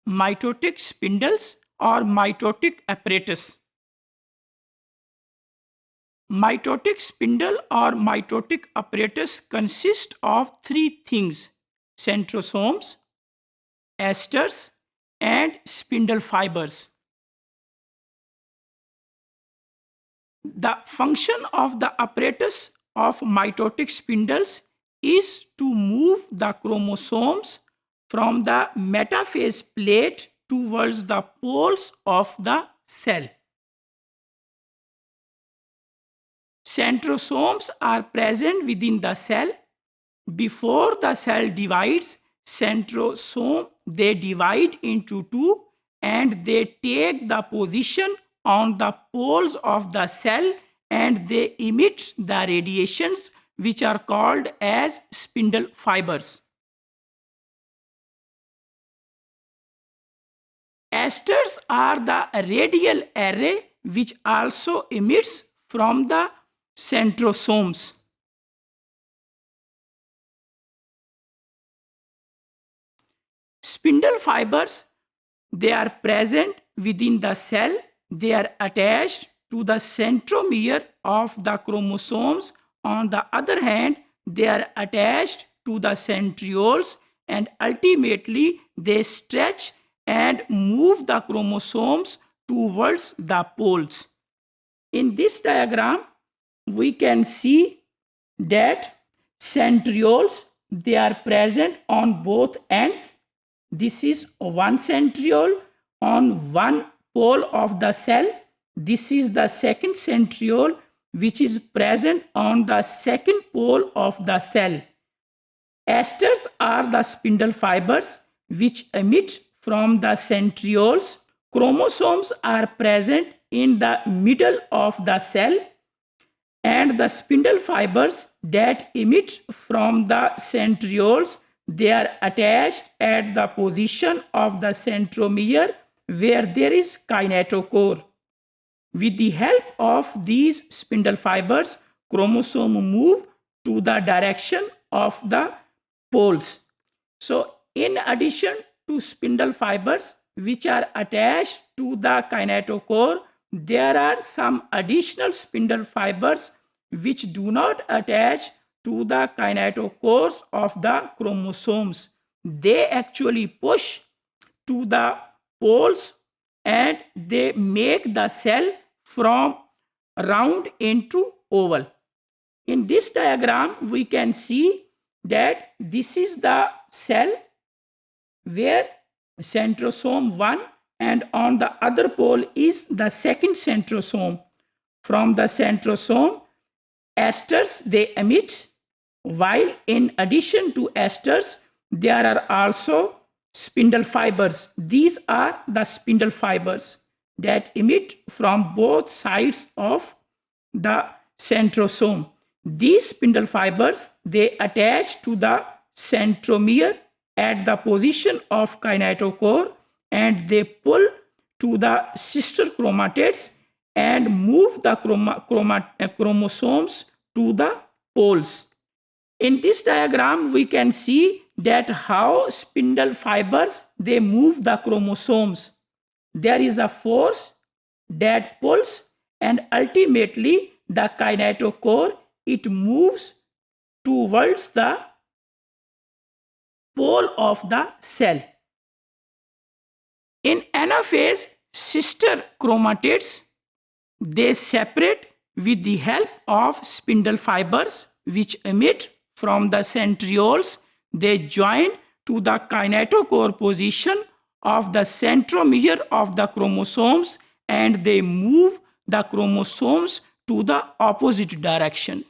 mitotic spindles or mitotic apparatus. Mitotic spindle or mitotic apparatus consist of three things: centrosomes, esters, and spindle fibers. The function of the apparatus of mitotic spindles is to move the chromosomes from the metaphase plate towards the poles of the cell. Centrosomes are present within the cell. Before the cell divides, centrosome they divide into two and they take the position on the poles of the cell and they emit the radiations which are called as spindle fibers. Esters are the radial array which also emits from the centrosomes. Spindle fibers, they are present within the cell. They are attached to the centromere of the chromosomes. On the other hand, they are attached to the centrioles and ultimately they stretch and move the chromosomes towards the poles. In this diagram, we can see that centrioles, they are present on both ends. This is one centriole on one pole of the cell. This is the second centriole which is present on the second pole of the cell. Esters are the spindle fibers which emit from the centrioles. Chromosomes are present in the middle of the cell and the spindle fibers that emit from the centrioles, they are attached at the position of the centromere where there is kinetochore. With the help of these spindle fibers, chromosomes move to the direction of the poles. So, in addition to spindle fibers which are attached to the kinetochore, there are some additional spindle fibers which do not attach to the kinetochores of the chromosomes. They actually push to the poles and they make the cell from round into oval. In this diagram, we can see that this is the cell where centrosome 1 and on the other pole is the second centrosome. From the centrosome, esters they emit, while in addition to esters, there are also spindle fibers. These are the spindle fibers that emit from both sides of the centrosome. These spindle fibers, they attach to the centromere at the position of kinetochore and they pull to the sister chromatids and move the chromosomes to the poles. In this diagram, we can see that how spindle fibers they move the chromosomes. There is a force that pulls and ultimately the kinetochore it moves towards the pole of the cell. In anaphase, sister chromatids they separate with the help of spindle fibers which emit from the centrioles. They join to the kinetochore position of the centromere of the chromosomes and they move the chromosomes to the opposite direction.